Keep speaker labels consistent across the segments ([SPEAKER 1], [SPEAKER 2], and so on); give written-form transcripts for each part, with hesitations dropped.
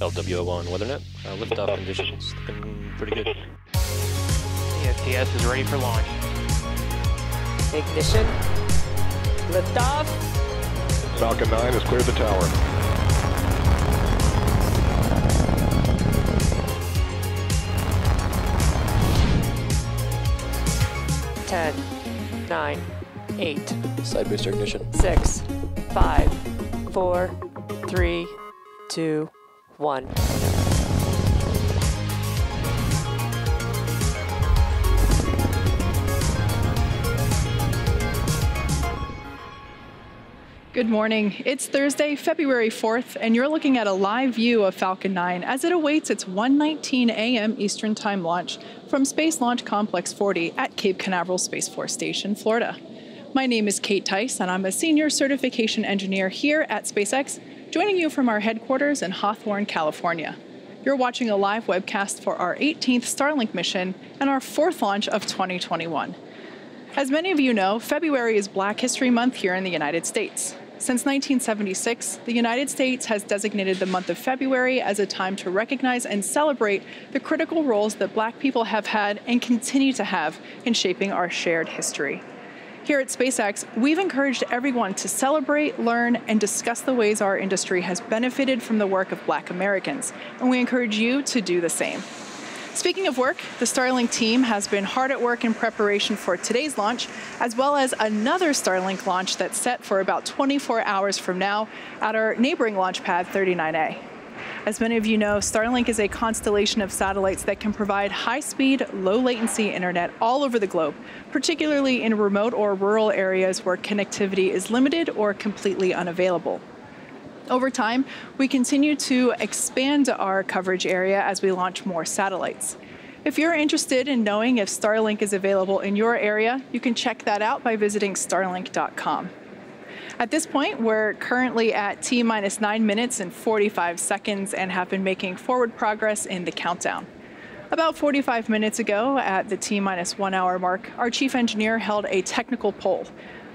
[SPEAKER 1] LWO1 WeatherNet. Liftoff conditions looking pretty good.
[SPEAKER 2] The STS is ready for launch.
[SPEAKER 3] Ignition. Liftoff.
[SPEAKER 4] Falcon 9 has cleared the tower.
[SPEAKER 3] Ten, 9, 8,
[SPEAKER 1] Side booster ignition.
[SPEAKER 3] 6, 5, 4, 3, 2, 1.
[SPEAKER 5] Good morning. It's Thursday, February 4th, and you're looking at a live view of Falcon 9 as it awaits its 1:19 a.m. Eastern Time launch from Space Launch Complex 40 at Cape Canaveral Space Force Station, Florida. My name is Kate Tice, and I'm a senior certification engineer here at SpaceX, joining you from our headquarters in Hawthorne, California. You're watching a live webcast for our 18th Starlink mission and our 4th launch of 2021. As many of you know, February is Black History Month here in the United States. Since 1976, the United States has designated the month of February as a time to recognize and celebrate the critical roles that Black people have had and continue to have in shaping our shared history. Here at SpaceX, we've encouraged everyone to celebrate, learn, and discuss the ways our industry has benefited from the work of Black Americans, and we encourage you to do the same. Speaking of work, the Starlink team has been hard at work in preparation for today's launch, as well as another Starlink launch that's set for about 24 hours from now at our neighboring launch pad 39A. As many of you know, Starlink is a constellation of satellites that can provide high-speed, low-latency internet all over the globe, particularly in remote or rural areas where connectivity is limited or completely unavailable. Over time, we continue to expand our coverage area as we launch more satellites. If you're interested in knowing if Starlink is available in your area, you can check that out by visiting starlink.com. At this point, we're currently at T-minus 9 minutes and 45 seconds and have been making forward progress in the countdown. About 45 minutes ago, at the T-minus 1 hour mark, our chief engineer held a technical poll.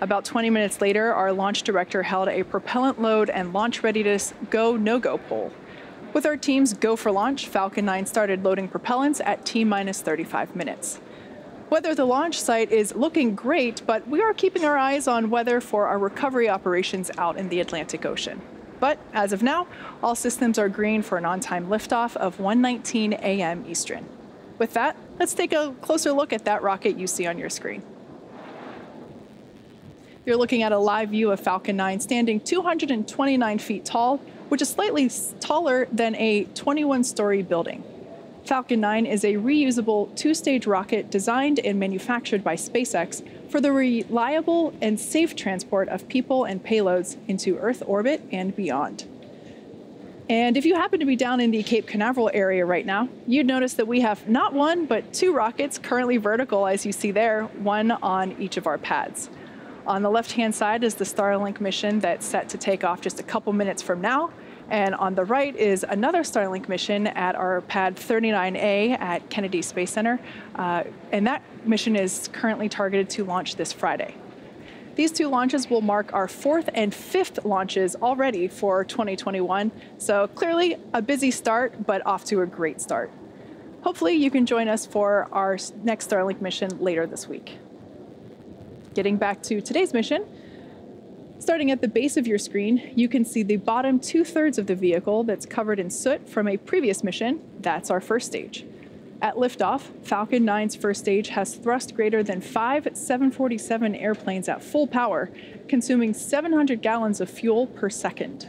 [SPEAKER 5] About 20 minutes later, our launch director held a propellant load and launch readiness go, no-go poll. With our team's go for launch, Falcon 9 started loading propellants at T-minus 35 minutes. Weather at the launch site is looking great, but we are keeping our eyes on weather for our recovery operations out in the Atlantic Ocean. But as of now, all systems are green for an on-time liftoff of 1:19 a.m. Eastern. With that, let's take a closer look at that rocket you see on your screen. You're looking at a live view of Falcon 9 standing 229 feet tall, which is slightly taller than a 21-story building. Falcon 9 is a reusable two-stage rocket designed and manufactured by SpaceX for the reliable and safe transport of people and payloads into Earth orbit and beyond. And if you happen to be down in the Cape Canaveral area right now, you'd notice that we have not one, but 2 rockets currently vertical, as you see there, one on each of our pads. On the left-hand side is the Starlink mission that's set to take off just a couple minutes from now. And on the right is another Starlink mission at our pad 39A at Kennedy Space Center. And that mission is currently targeted to launch this Friday. These 2 launches will mark our 4th and 5th launches already for 2021. So clearly a busy start, but off to a great start. Hopefully you can join us for our next Starlink mission later this week. Getting back to today's mission, starting at the base of your screen, you can see the bottom 2/3 of the vehicle that's covered in soot from a previous mission. That's our first stage. At liftoff, Falcon 9's first stage has thrust greater than 5 747 airplanes at full power, consuming 700 gallons of fuel per second.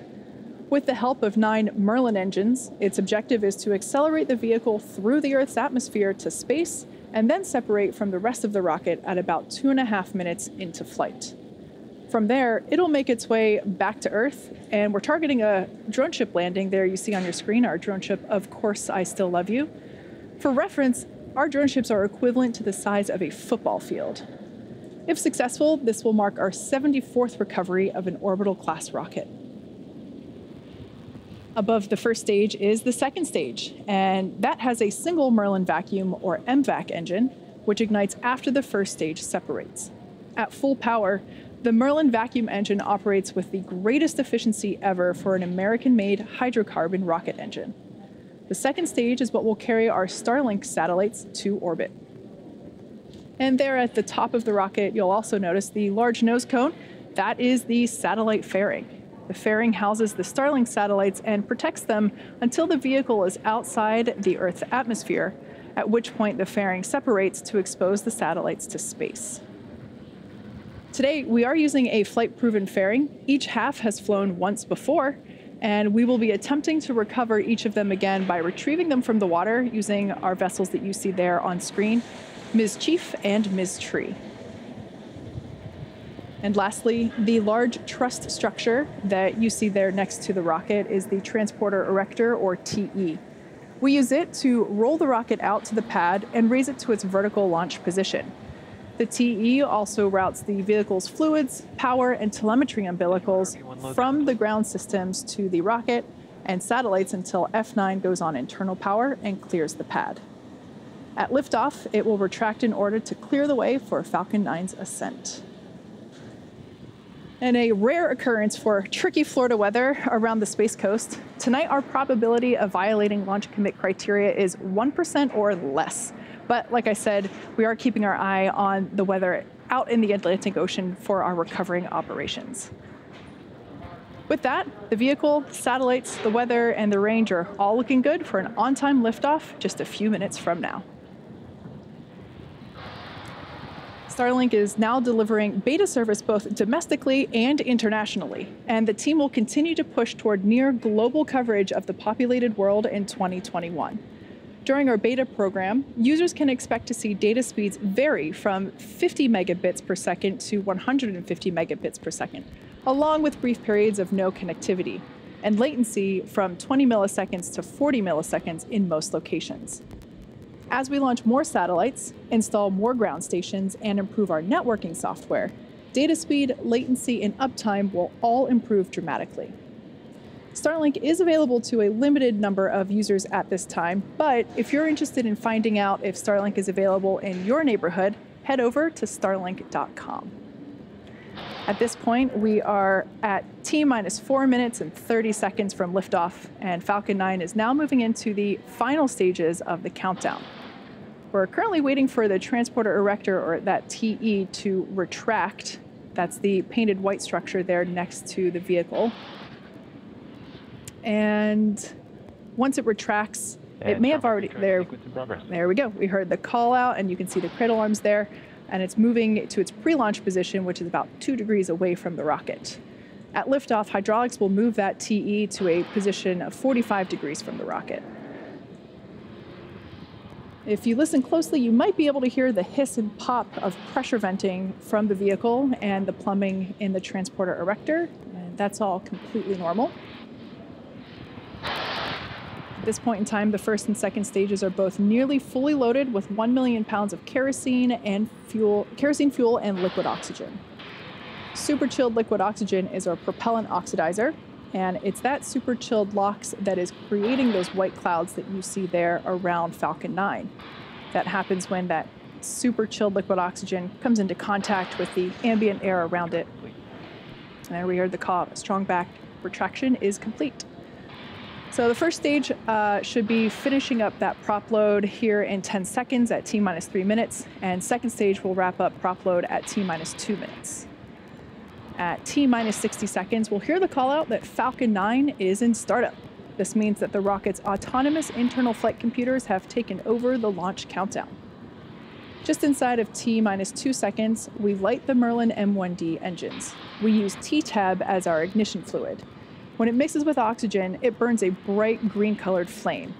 [SPEAKER 5] With the help of 9 Merlin engines, its objective is to accelerate the vehicle through the Earth's atmosphere to space and then separate from the rest of the rocket at about 2.5 minutes into flight. From there, it'll make its way back to Earth, and we're targeting a drone ship landing there you see on your screen, our drone ship, Of Course I Still Love You. For reference, our drone ships are equivalent to the size of a football field. If successful, this will mark our 74th recovery of an orbital class rocket. Above the first stage is the second stage, and that has a single Merlin vacuum or MVAC engine, which ignites after the first stage separates. At full power, the Merlin vacuum engine operates with the greatest efficiency ever for an American-made hydrocarbon rocket engine. The second stage is what will carry our Starlink satellites to orbit. And there at the top of the rocket, you'll also notice the large nose cone. That is the satellite fairing. The fairing houses the Starlink satellites and protects them until the vehicle is outside the Earth's atmosphere, at which point the fairing separates to expose the satellites to space. Today, we are using a flight-proven fairing. Each half has flown once before, and we will be attempting to recover each of them again by retrieving them from the water using our vessels that you see there on screen, Ms. Chief and Ms. Tree. And lastly, the large truss structure that you see there next to the rocket is the Transporter Erector, or TE. We use it to roll the rocket out to the pad and raise it to its vertical launch position. The TE also routes the vehicle's fluids, power, and telemetry umbilicals from the ground systems to the rocket and satellites until F9 goes on internal power and clears the pad. At liftoff, it will retract in order to clear the way for Falcon 9's ascent. In a rare occurrence for tricky Florida weather around the Space Coast, tonight our probability of violating launch commit criteria is 1% or less. But like I said, we are keeping our eye on the weather out in the Atlantic Ocean for our recovering operations. With that, the vehicle, satellites, the weather, and the range are all looking good for an on-time liftoff just a few minutes from now. Starlink is now delivering beta service both domestically and internationally, and the team will continue to push toward near global coverage of the populated world in 2021. During our beta program, users can expect to see data speeds vary from 50 megabits per second to 150 megabits per second, along with brief periods of no connectivity, and latency from 20 milliseconds to 40 milliseconds in most locations. As we launch more satellites, install more ground stations, and improve our networking software, data speed, latency, and uptime will all improve dramatically. Starlink is available to a limited number of users at this time, but if you're interested in finding out if Starlink is available in your neighborhood, head over to starlink.com. At this point, we are at T-minus 4 minutes and 30 seconds from liftoff, and Falcon 9 is now moving into the final stages of the countdown. We're currently waiting for the Transporter Erector, or that TE, to retract. That's the painted white structure there next to the vehicle. And once it retracts, it may have already, there we go. We heard the call out, and you can see the cradle arms there, and it's moving to its pre-launch position, which is about 2 degrees away from the rocket. At liftoff, hydraulics will move that TE to a position of 45 degrees from the rocket. If you listen closely, you might be able to hear the hiss and pop of pressure venting from the vehicle and the plumbing in the Transporter Erector, and that's all completely normal. At this point in time, the first and second stages are both nearly fully loaded with 1 million pounds of kerosene fuel and liquid oxygen. Super chilled liquid oxygen is our propellant oxidizer, and it's that super chilled LOX that is creating those white clouds that you see there around Falcon 9. That happens when that super chilled liquid oxygen comes into contact with the ambient air around it. And there we heard the call. Strong back retraction is complete. So the first stage should be finishing up that prop load here in 10 seconds at T-minus 3 minutes, and second stage will wrap up prop load at T-minus 2 minutes. At T-minus 60 seconds, we'll hear the call out that Falcon 9 is in startup. This means that the rocket's autonomous internal flight computers have taken over the launch countdown. Just inside of T-minus 2 seconds, we light the Merlin M1D engines. We use T-Tab as our ignition fluid. When it mixes with oxygen, it burns a bright green-colored flame.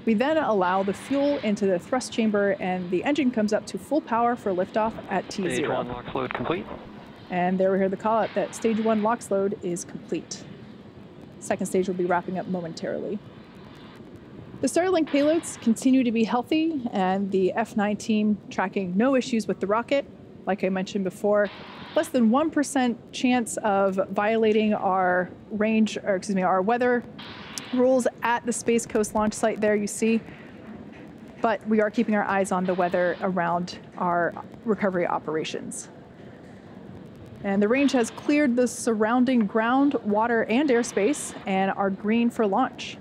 [SPEAKER 5] We then allow the fuel into the thrust chamber, and the engine comes up to full power for liftoff at T0.
[SPEAKER 2] Stage 1 LOX load complete.
[SPEAKER 5] And there we hear the call out that stage 1 LOX load is complete. Second stage will be wrapping up momentarily. The Starlink payloads continue to be healthy, and the F9 team tracking no issues with the rocket. Like I mentioned before, less than 1% chance of violating our our weather rules at the Space Coast launch site there you see. But we are keeping our eyes on the weather around our recovery operations. And the range has cleared the surrounding ground, water, and airspace, and are green for launch.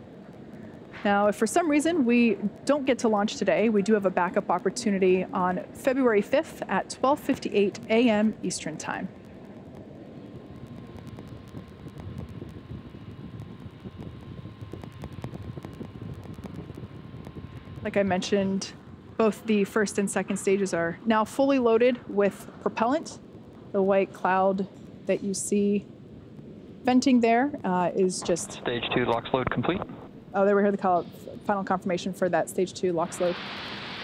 [SPEAKER 5] Now, if for some reason we don't get to launch today, we do have a backup opportunity on February 5th at 12:58 a.m. Eastern Time. Like I mentioned, both the first and second stages are now fully loaded with propellant. The white cloud that you see venting there is just...
[SPEAKER 6] Stage 2 LOX load complete.
[SPEAKER 5] Oh, there we heard the final confirmation for that stage 2 LOX load.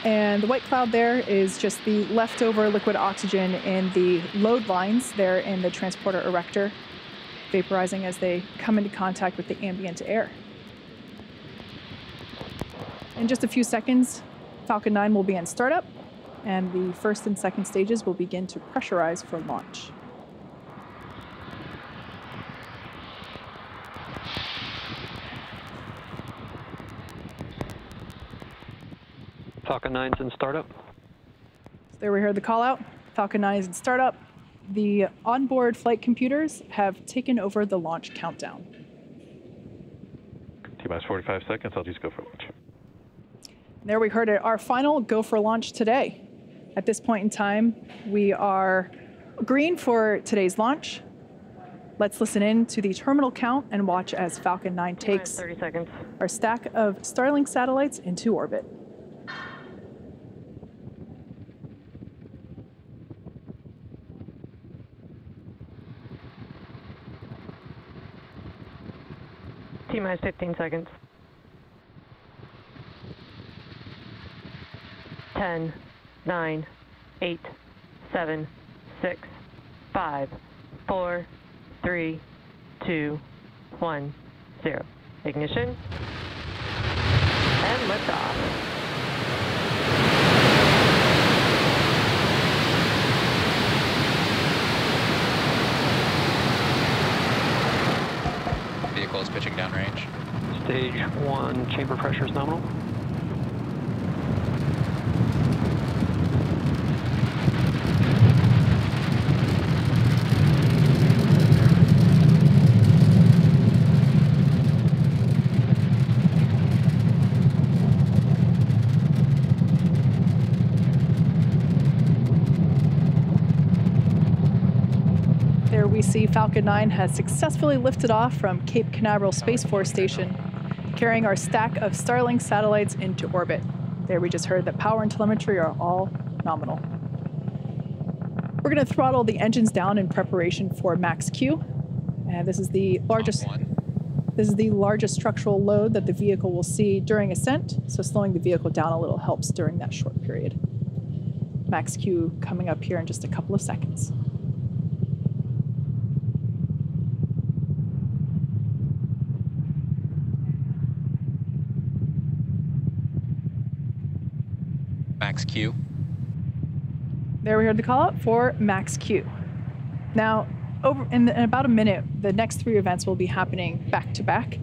[SPEAKER 5] And the white cloud there is just the leftover liquid oxygen in the load lines there in the transporter erector, vaporizing as they come into contact with the ambient air. In just a few seconds, Falcon 9 will be in startup, and the first and second stages will begin to pressurize for launch.
[SPEAKER 6] Falcon 9's in startup.
[SPEAKER 5] So there we heard the call out. Falcon 9 is in startup. The onboard flight computers have taken over the launch countdown.
[SPEAKER 4] T-minus 45 seconds, I'll just go for launch.
[SPEAKER 5] There we heard it, our final go for launch today. At this point in time, we are green for today's launch. Let's listen in to the terminal count and watch as Falcon 9 takes
[SPEAKER 2] 30 seconds.
[SPEAKER 5] our stack of Starlink satellites into orbit.
[SPEAKER 2] T-minus 15 seconds. 10, 9, 8, 7, 6, 5, 4, 3, 2, 1, 0. Ignition. And liftoff.
[SPEAKER 7] Vehicle is pitching downrange.
[SPEAKER 6] Stage 1 chamber pressure is nominal.
[SPEAKER 5] There we see Falcon 9 has successfully lifted off from Cape Canaveral Space Force Station, carrying our stack of Starlink satellites into orbit. There we just heard that power and telemetry are all nominal. We're going to throttle the engines down in preparation for max Q. And this is the largest structural load that the vehicle will see during ascent, so slowing the vehicle down a little helps during that short period. Max Q coming up here in just a couple of seconds.
[SPEAKER 7] Max Q.
[SPEAKER 5] There we heard the call out for max Q. Now, in about a minute, the next 3 events will be happening back to back.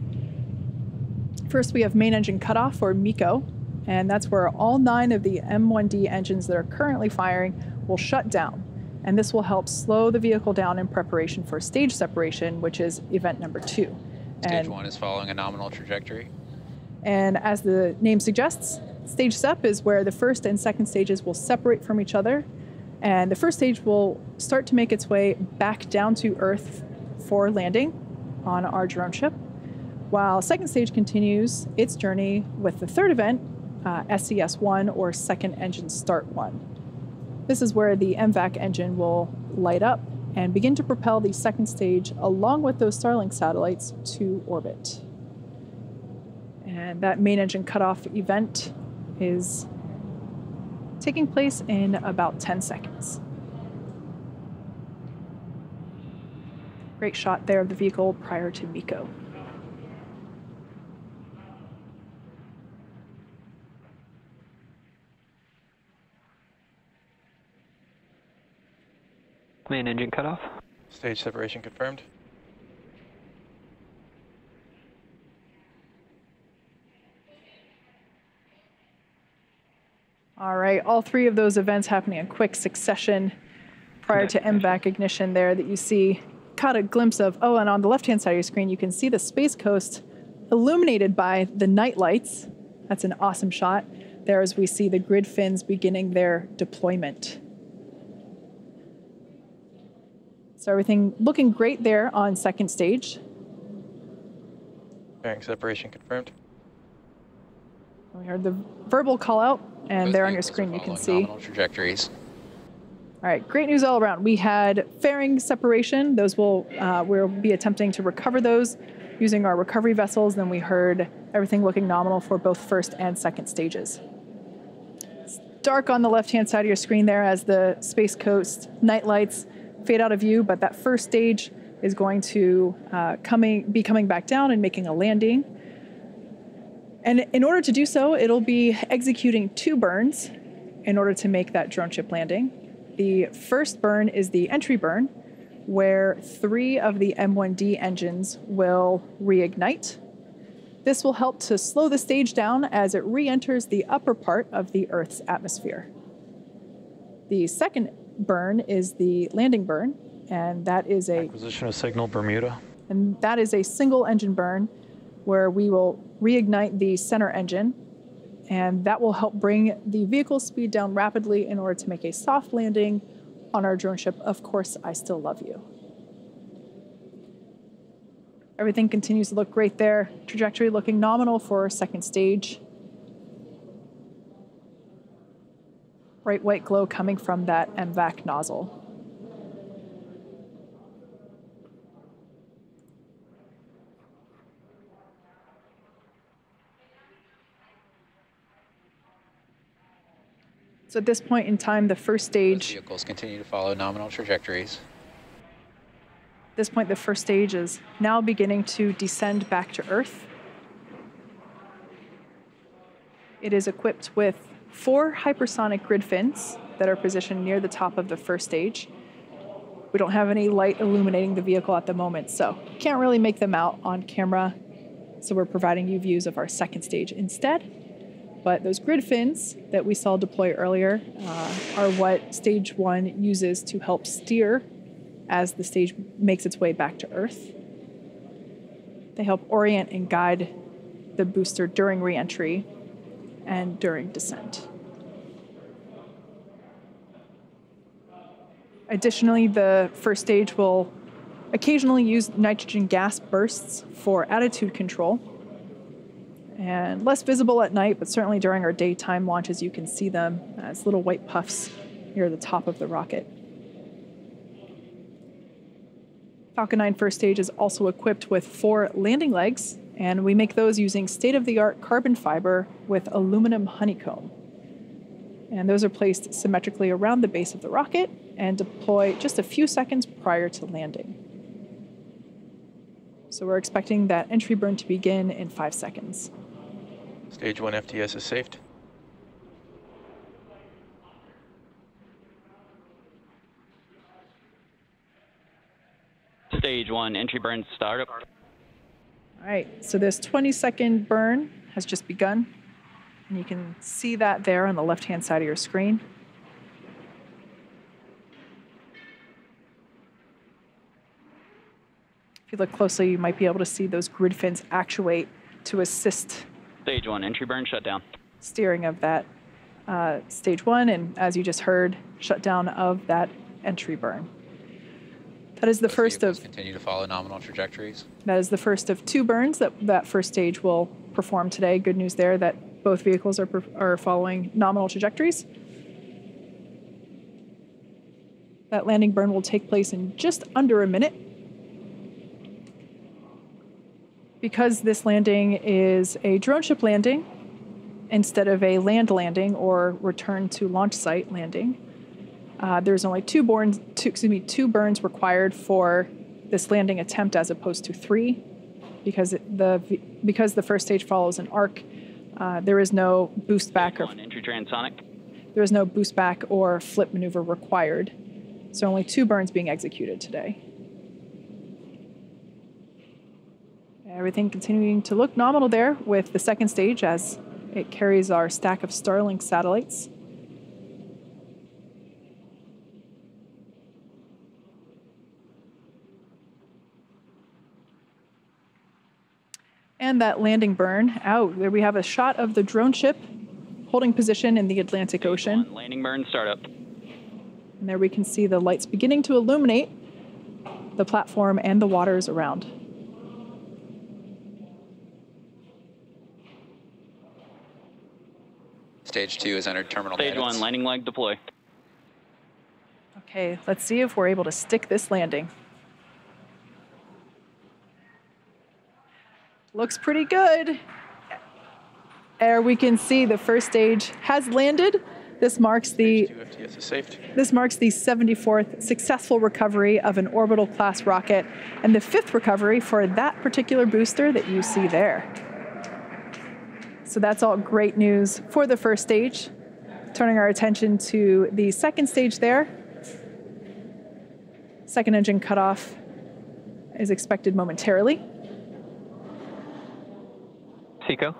[SPEAKER 5] First, we have main engine cutoff, or MECO, and that's where all 9 of the M1D engines that are currently firing will shut down. And this will help slow the vehicle down in preparation for stage separation, which is event number 2.
[SPEAKER 7] Stage 1 is following a nominal trajectory.
[SPEAKER 5] And as the name suggests, stage SEP is where the first and second stages will separate from each other. And the first stage will start to make its way back down to Earth for landing on our drone ship, while second stage continues its journey with the third event, SES-1, or Second Engine Start 1. This is where the MVAC engine will light up and begin to propel the second stage along with those Starlink satellites to orbit. And that main engine cutoff event is taking place in about 10 seconds. Great shot there of the vehicle prior to MECO.
[SPEAKER 6] Main engine cutoff.
[SPEAKER 1] Stage separation confirmed.
[SPEAKER 5] All right, all 3 of those events happening in quick succession prior to MVAC ignition there that you see. Caught a glimpse of, oh, and on the left-hand side of your screen, you can see the Space Coast illuminated by the night lights. That's an awesome shot there as we see the grid fins beginning their deployment. So everything looking great there on second stage.
[SPEAKER 7] Bearing separation confirmed.
[SPEAKER 5] We heard the verbal call out, and
[SPEAKER 7] Both
[SPEAKER 5] there on your
[SPEAKER 7] vehicles are
[SPEAKER 5] screen you can
[SPEAKER 7] following
[SPEAKER 5] see.
[SPEAKER 7] nominal trajectories.
[SPEAKER 5] All right, great news all around. We had fairing separation. Those we'll be attempting to recover those using our recovery vessels. Then we heard everything looking nominal for both first and second stages. It's dark on the left-hand side of your screen there as the Space Coast night lights fade out of view, but that first stage is going to be coming back down and making a landing. And in order to do so, it'll be executing 2 burns in order to make that drone ship landing. The first burn is the entry burn, where 3 of the M1D engines will reignite. This will help to slow the stage down as it re-enters the upper part of the Earth's atmosphere. The second burn is the landing burn, and that is
[SPEAKER 4] Acquisition of signal, Bermuda.
[SPEAKER 5] And that is a single engine burn where we will reignite the center engine, and that will help bring the vehicle speed down rapidly in order to make a soft landing on our drone ship. Of course, I still love you. Everything continues to look great there. Trajectory looking nominal for second stage. Bright white glow coming from that MVAC nozzle. So at this point in time, the first stage...
[SPEAKER 7] Both vehicles continue to follow nominal trajectories.
[SPEAKER 5] At this point, the first stage is now beginning to descend back to Earth. It is equipped with 4 hypersonic grid fins that are positioned near the top of the first stage. We don't have any light illuminating the vehicle at the moment, so can't really make them out on camera. So we're providing you views of our second stage instead. But those grid fins that we saw deploy earlier are what stage 1 uses to help steer as the stage makes its way back to Earth. They help orient and guide the booster during re-entry and during descent. Additionally, the first stage will occasionally use nitrogen gas bursts for attitude control. And less visible at night, but certainly during our daytime launches, you can see them as little white puffs near the top of the rocket. Falcon 9 first stage is also equipped with 4 landing legs, and we make those using state-of-the-art carbon fiber with aluminum honeycomb. And those are placed symmetrically around the base of the rocket and deploy just a few seconds prior to landing. So we're expecting that entry burn to begin in 5 seconds.
[SPEAKER 7] Stage 1 FTS is saved.
[SPEAKER 8] Stage 1 entry burn startup.
[SPEAKER 5] All right, so this 20-second burn has just begun, and you can see that there on the left-hand side of your screen. If you look closely, you might be able to see those grid fins actuate to assist
[SPEAKER 8] Stage 1 entry burn shutdown.
[SPEAKER 5] steering of that stage 1, and as you just heard, shutdown of that entry burn. That is the
[SPEAKER 7] Both
[SPEAKER 5] first
[SPEAKER 7] vehicles
[SPEAKER 5] of
[SPEAKER 7] continue to follow nominal trajectories.
[SPEAKER 5] that is the first of 2 burns that first stage will perform today. Good news there that both vehicles are following nominal trajectories. That landing burn will take place in just under a minute. Because this landing is a drone ship landing instead of a land landing or return to launch site landing, there's only 2 burns required for this landing attempt as opposed to 3, because the first stage follows an arc. There is no boost back or
[SPEAKER 8] entry transonic.
[SPEAKER 5] there is no boost back or flip maneuver required. So only 2 burns being executed today. Everything continuing to look nominal there with the second stage as it carries our stack of Starlink satellites. And and that landing burn out. There we have a shot of the drone ship holding position in the Atlantic Ocean.
[SPEAKER 8] Landing burn startup.
[SPEAKER 5] And there we can see the lights beginning to illuminate the platform and the waters around.
[SPEAKER 7] Stage 2 has entered terminal
[SPEAKER 8] Stage
[SPEAKER 7] guidance.
[SPEAKER 8] 1, landing leg deploy.
[SPEAKER 5] Okay, let's see if we're able to stick this landing. Looks pretty good. There we can see the first stage has landed. This marks the
[SPEAKER 7] Stage 2 FTS is saved.
[SPEAKER 5] This marks the 74th successful recovery of an orbital class rocket and the 5th recovery for that particular booster that you see there. So that's all great news for the first stage. Turning our attention to the second stage there. Second engine cutoff is expected momentarily.
[SPEAKER 6] Seco.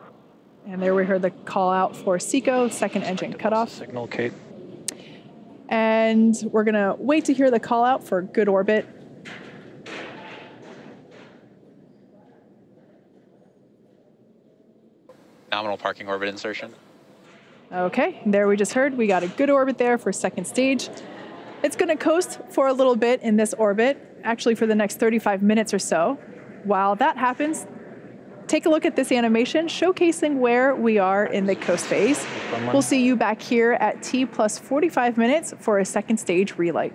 [SPEAKER 5] And there we heard the call out for SECO, second engine cutoff.
[SPEAKER 4] Signal, Kate.
[SPEAKER 5] And we're gonna wait to hear the call out for good orbit.
[SPEAKER 7] Nominal parking orbit insertion.
[SPEAKER 5] Okay, there we just heard we got a good orbit there for second stage. It's gonna coast for a little bit in this orbit, actually for the next 35 minutes or so. While that happens, take a look at this animation showcasing where we are in the coast phase. We'll see you back here at T plus 45 minutes for a second stage relight.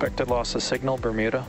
[SPEAKER 4] Expected loss of signal, Bermuda.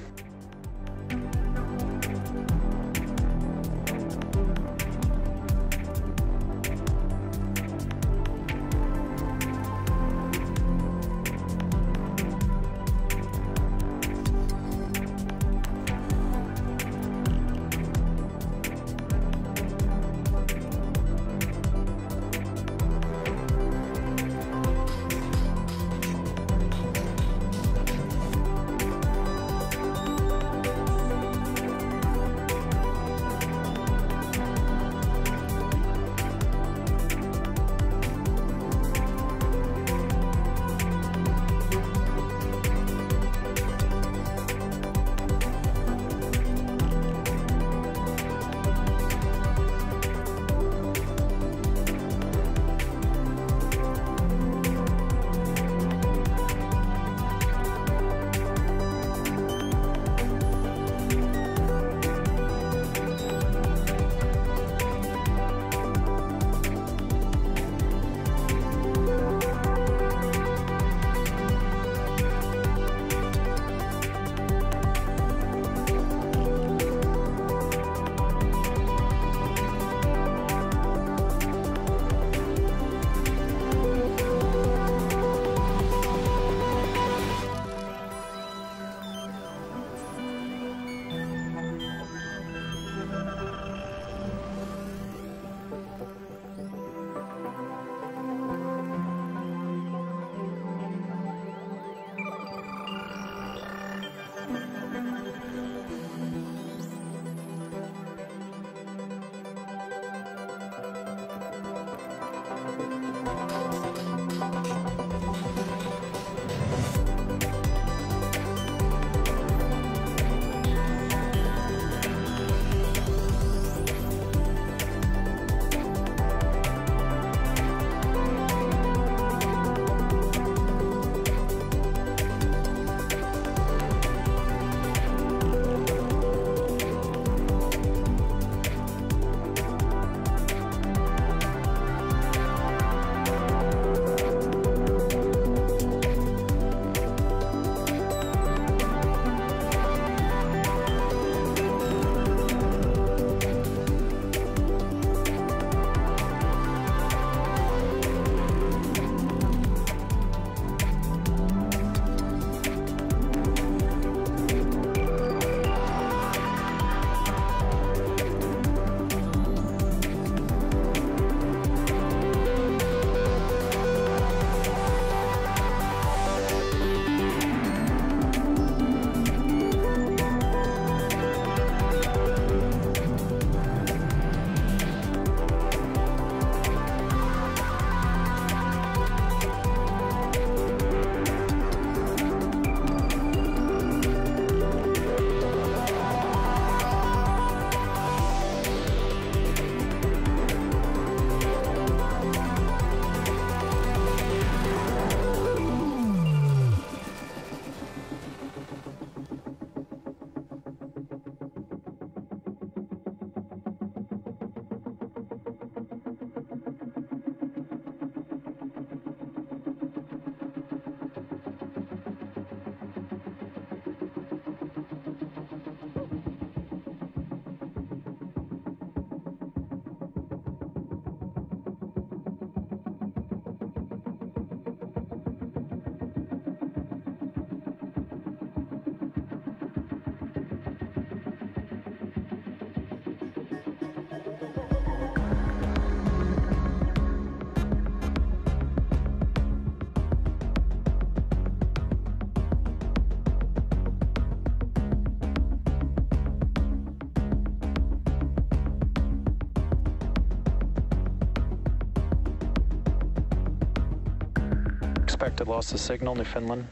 [SPEAKER 4] Expected loss of signal, Newfoundland.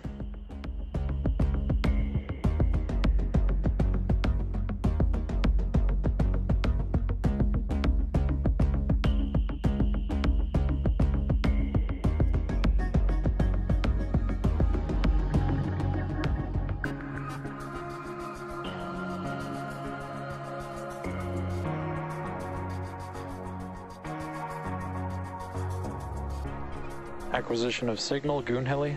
[SPEAKER 4] Acquisition of signal, Goonhilly.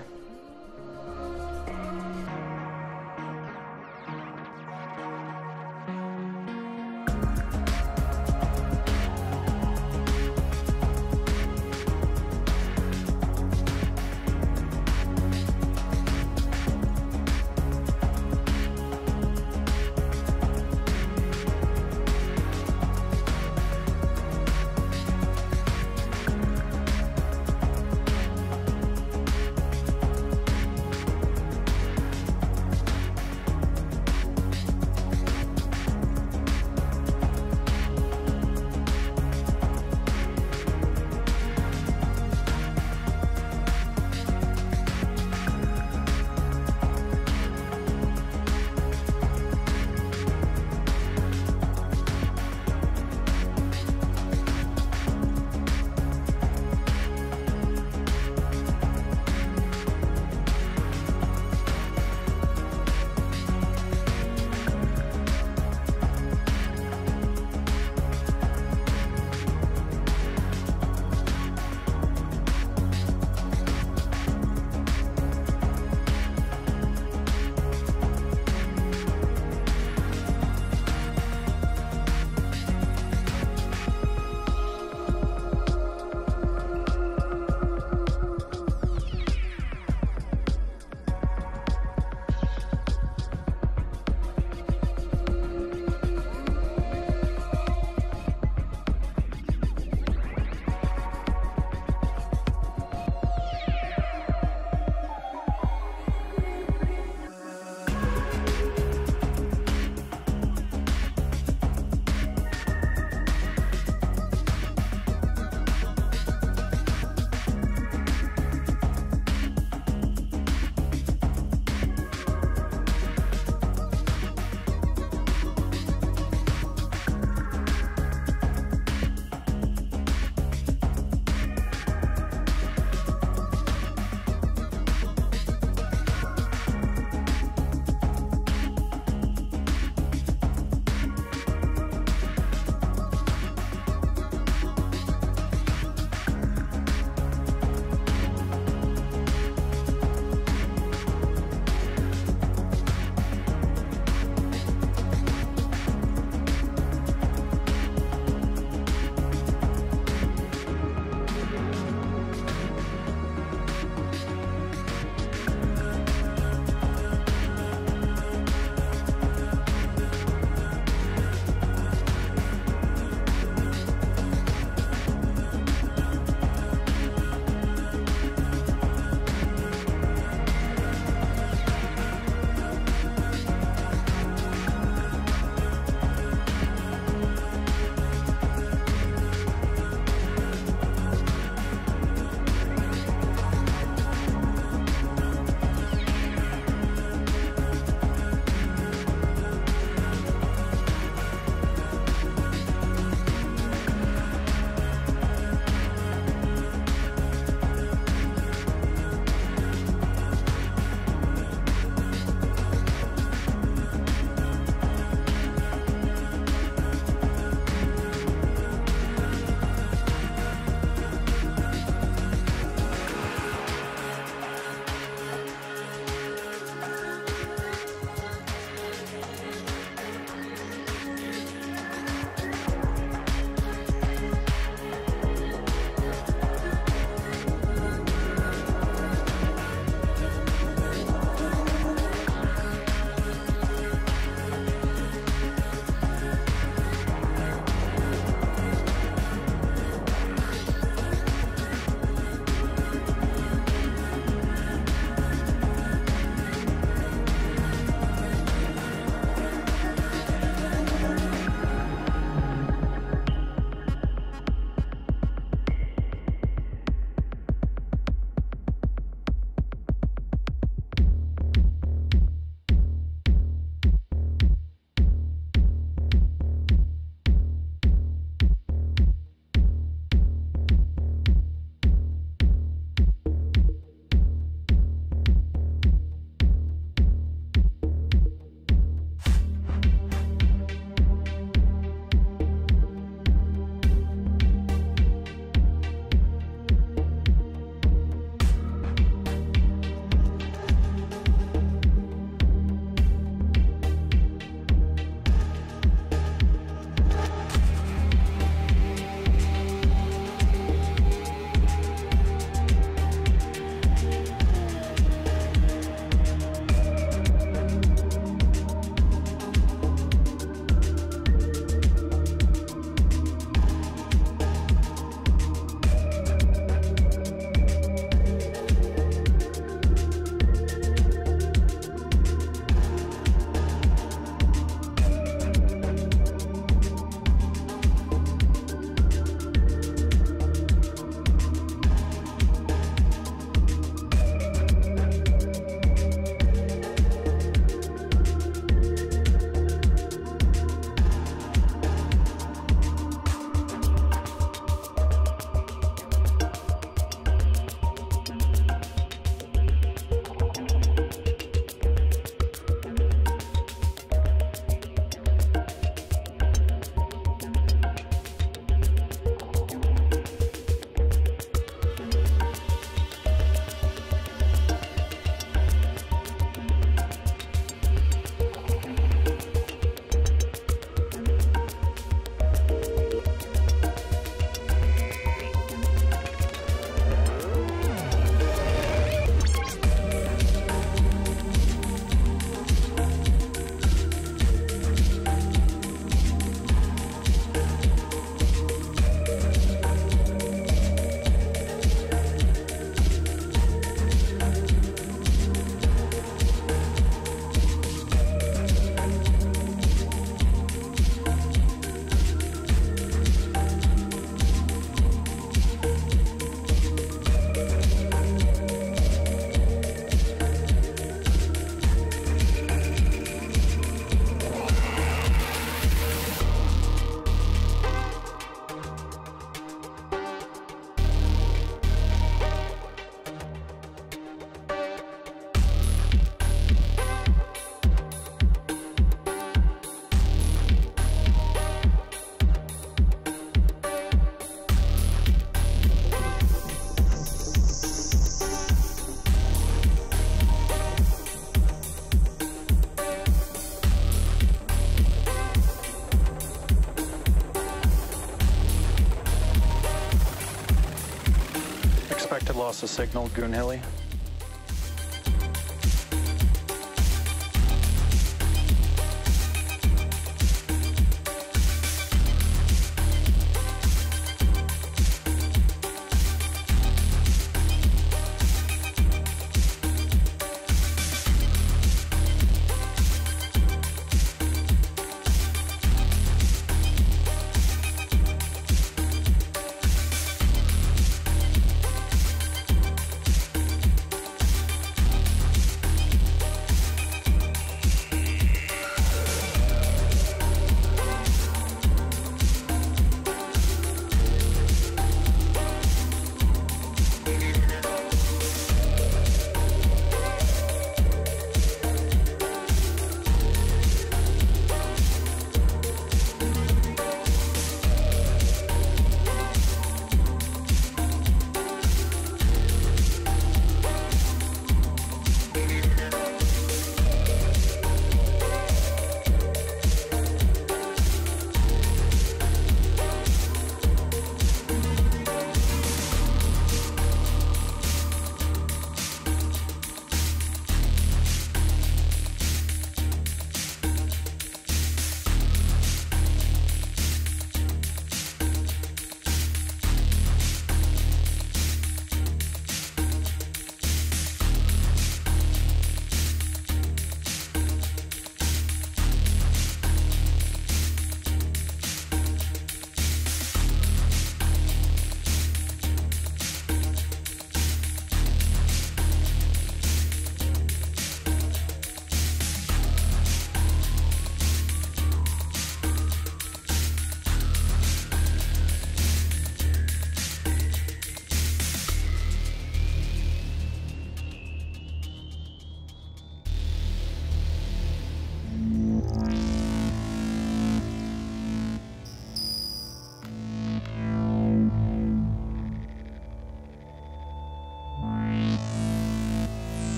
[SPEAKER 4] Lost the signal, Goonhilly.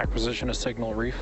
[SPEAKER 4] Acquisition of signal reef.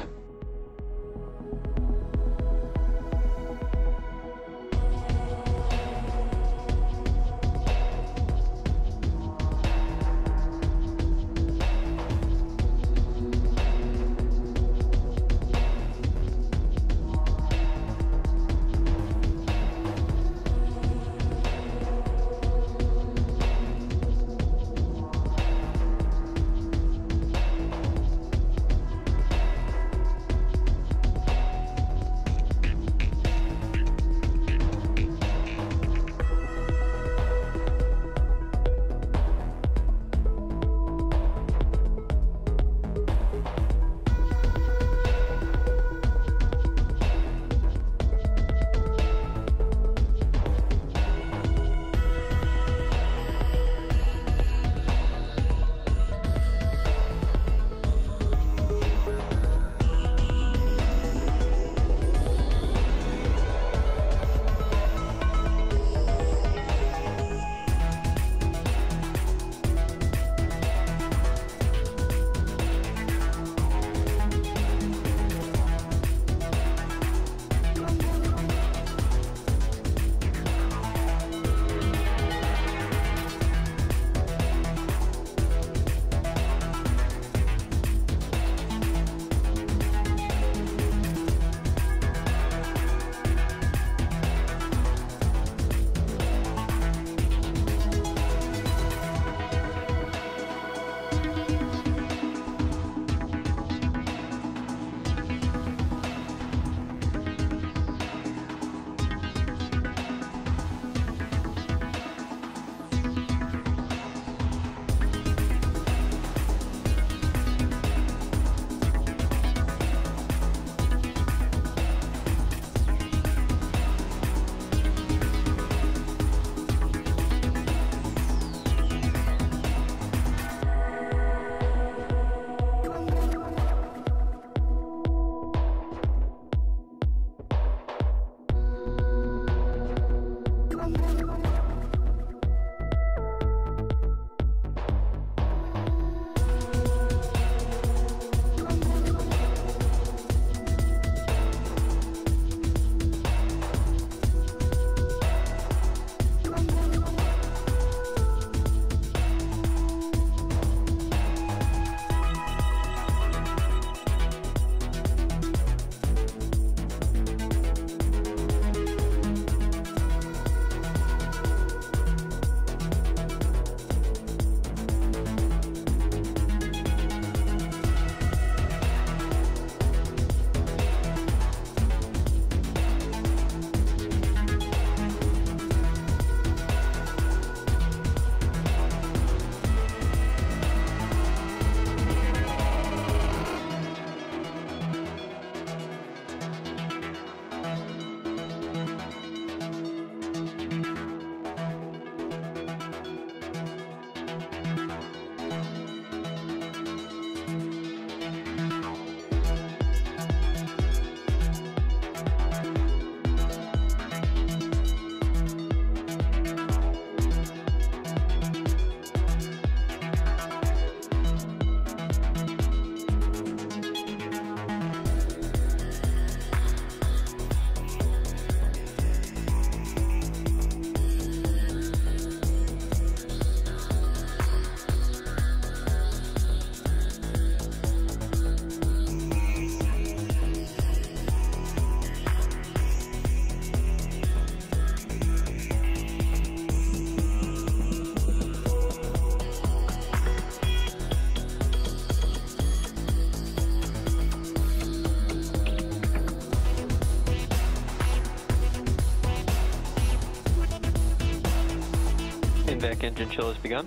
[SPEAKER 6] Vac engine chill has begun.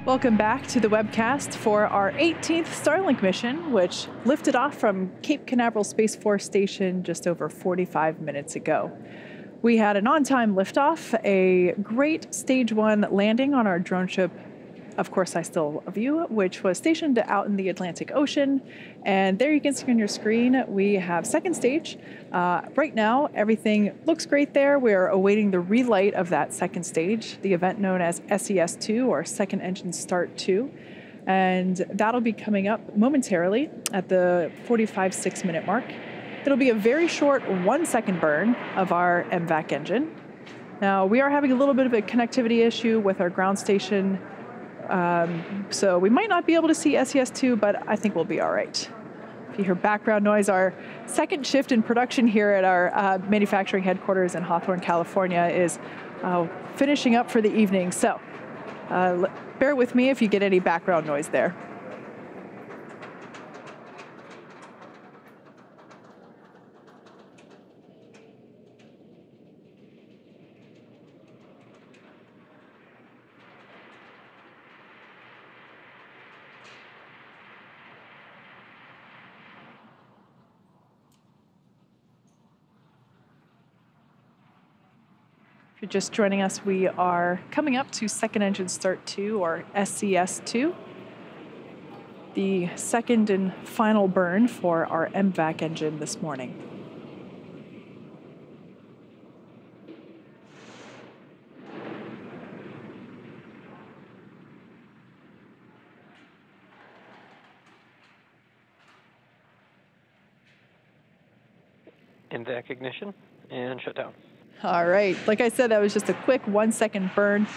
[SPEAKER 5] Welcome back to the webcast for our 18th Starlink mission, which lifted off from Cape Canaveral Space Force Station just over 45 minutes ago. We had an on-time liftoff, a great Stage 1 landing on our drone ship, Of Course I Still Love You, which was stationed out in the Atlantic Ocean. And there you can see on your screen, we have second stage. Right now, everything looks great there. We're awaiting the relight of that second stage, the event known as SES2, or Second Engine Start 2. And that'll be coming up momentarily at the 45-6 minute mark. It'll be a very short 1 second burn of our MVAC engine. Now, we are having a little bit of a connectivity issue with our ground station, so we might not be able to see SES2, but I think we'll be all right. If you hear background noise, our second shift in production here at our manufacturing headquarters in Hawthorne, California is finishing up for the evening. So bear with me if you get any background noise there. If you're just joining us, we are coming up to Second Engine Start 2, or SES2, the second and final burn for our MVAC engine this morning.
[SPEAKER 6] MVAC ignition and shutdown.
[SPEAKER 5] All right, like I said, that was just a quick 1 second burn,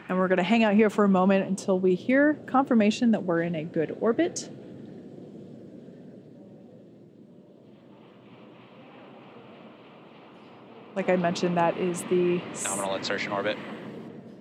[SPEAKER 5] and we're going to hang out here for a moment until we hear confirmation that we're in a good orbit. Like I mentioned, that is the
[SPEAKER 7] Nominal insertion orbit.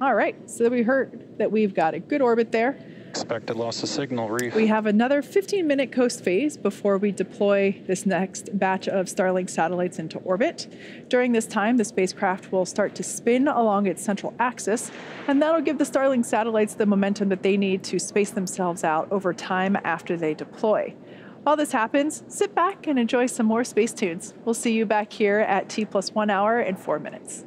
[SPEAKER 5] All right, so we heard that we've got a good orbit there.
[SPEAKER 4] Expected loss of signal, reef.
[SPEAKER 5] We have another 15-minute coast phase before we deploy this next batch of Starlink satellites into orbit. During this time, the spacecraft will start to spin along its central axis, and that'll give the Starlink satellites the momentum that they need to space themselves out over time after they deploy. While this happens, sit back and enjoy some more space tunes. We'll see you back here at T+1 hour and 4 minutes.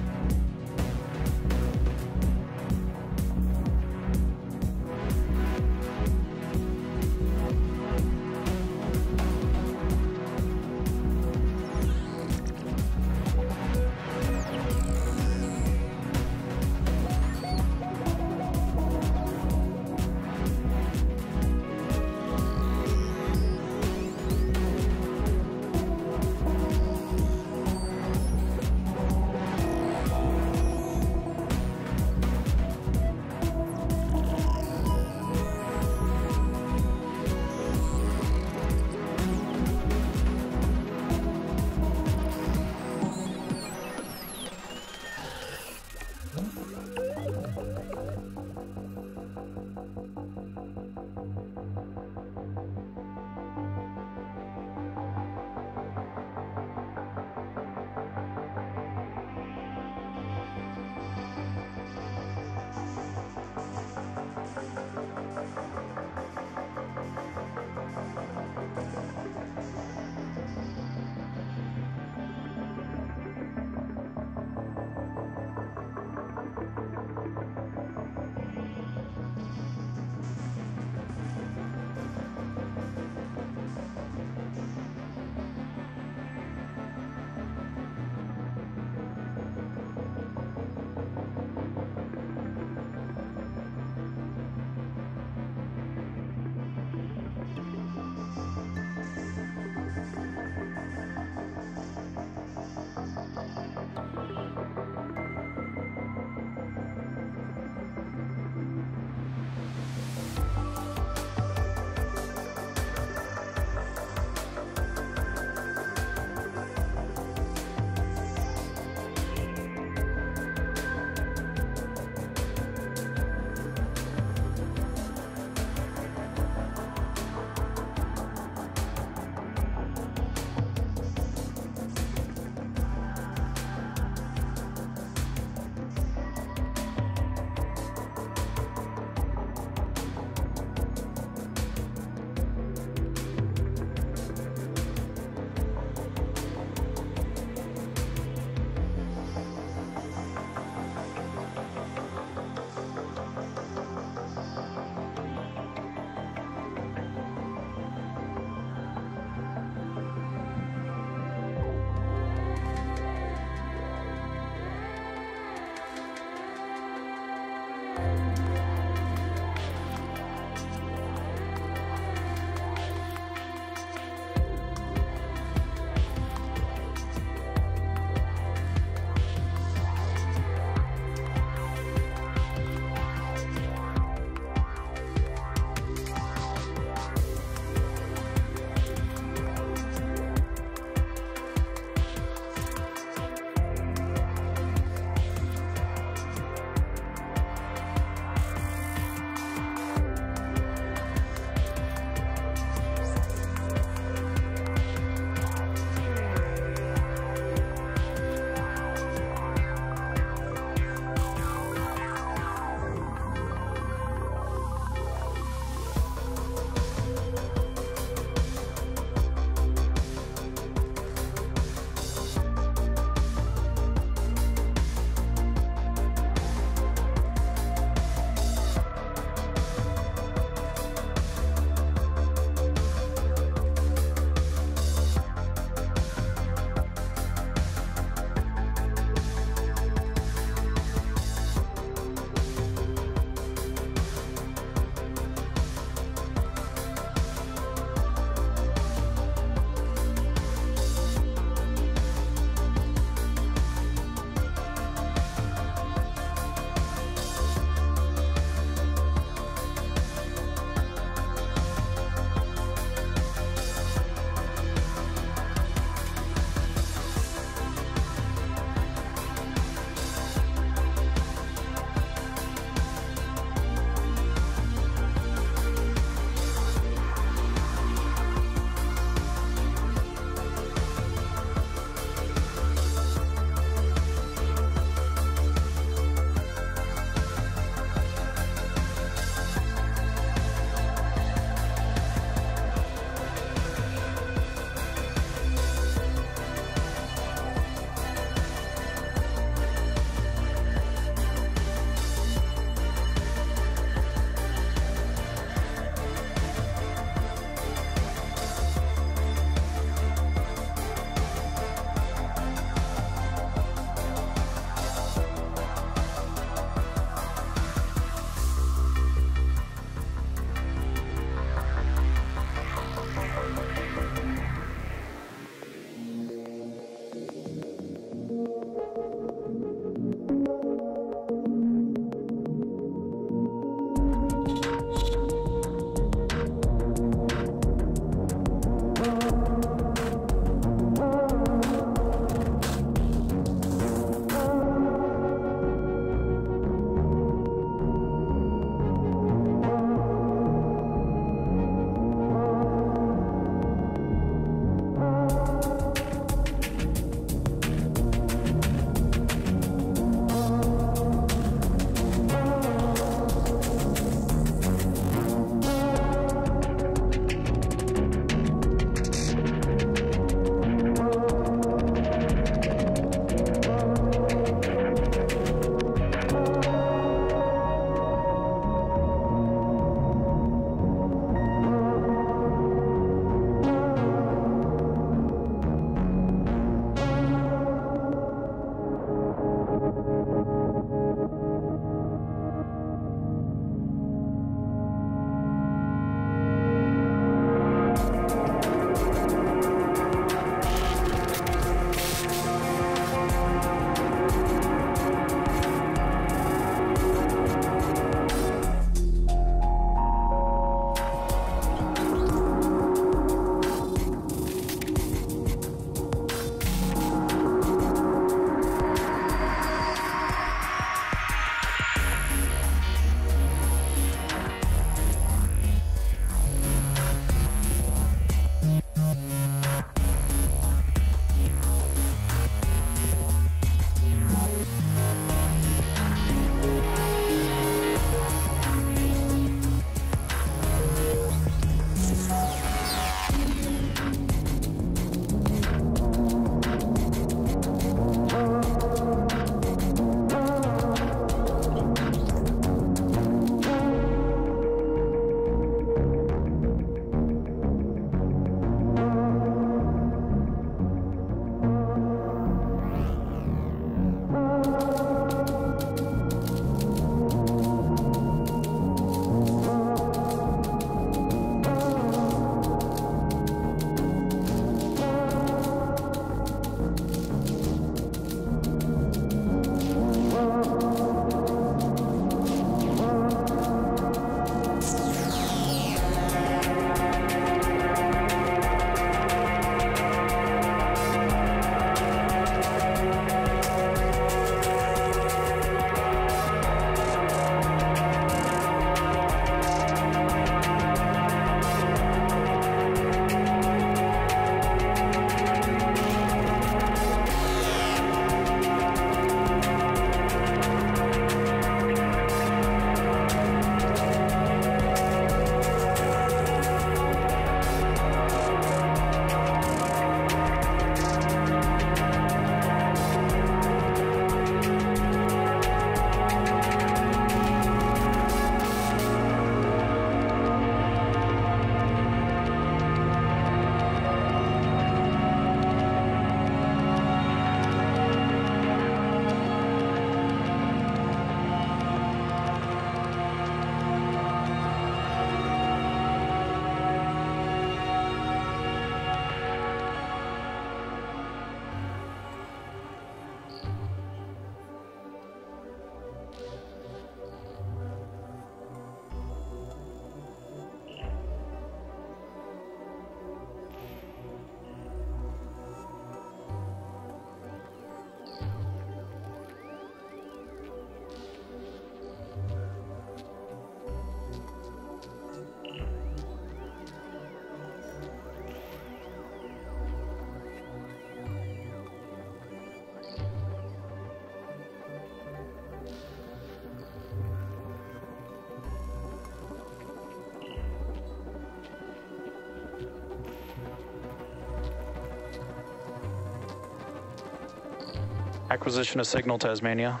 [SPEAKER 4] Acquisition of signal, Tasmania.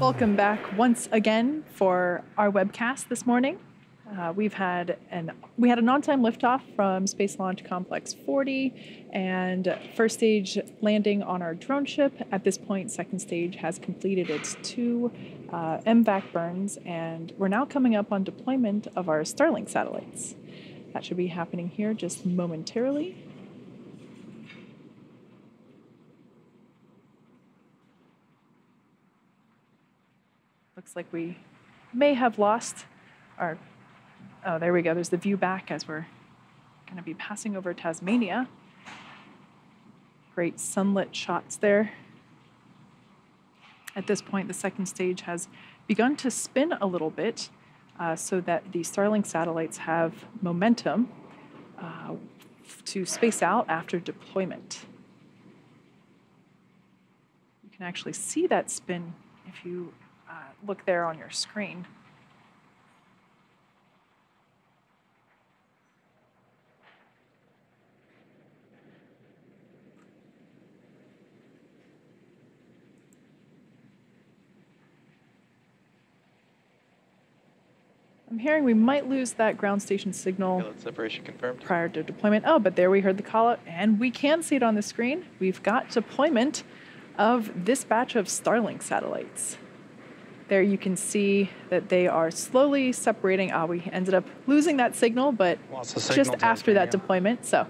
[SPEAKER 5] Welcome back once again for our webcast this morning. We had an on-time liftoff from Space Launch Complex 40 and first stage landing on our drone ship. At this point, second stage has completed its 2 MVAC burns, and we're now coming up on deployment of our Starlink satellites. That should be happening here just momentarily. Looks like we may have lost our... Oh, there we go. There's the view back as we're going to be passing over Tasmania. Great sunlit shots there. At this point, the second stage has begun to spin a little bit so that the Starlink satellites have momentum to space out after deployment. You can actually see that spin if you look there on your screen. I'm hearing we might lose that ground station signal
[SPEAKER 7] Separation confirmed.
[SPEAKER 5] prior to deployment. Oh, but there we heard the call out, and we can see it on the screen. We've got deployment of this batch of Starlink satellites. There you can see that they are slowly separating. We ended up losing that signal, but just after that deployment. So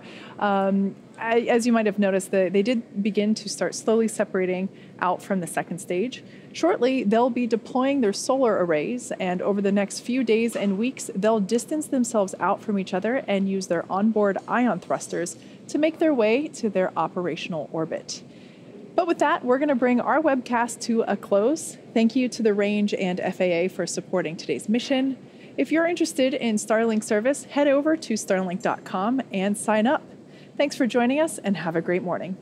[SPEAKER 5] as you might have noticed, they did begin to start slowly separating out from the second stage. Shortly, they'll be deploying their solar arrays, and over the next few days and weeks, they'll distance themselves out from each other and use their onboard ion thrusters to make their way to their operational orbit. But with that, we're going to bring our webcast to a close. Thank you to the Range and FAA for supporting today's mission. If you're interested in Starlink service, head over to starlink.com and sign up. Thanks for joining us, and have a great morning.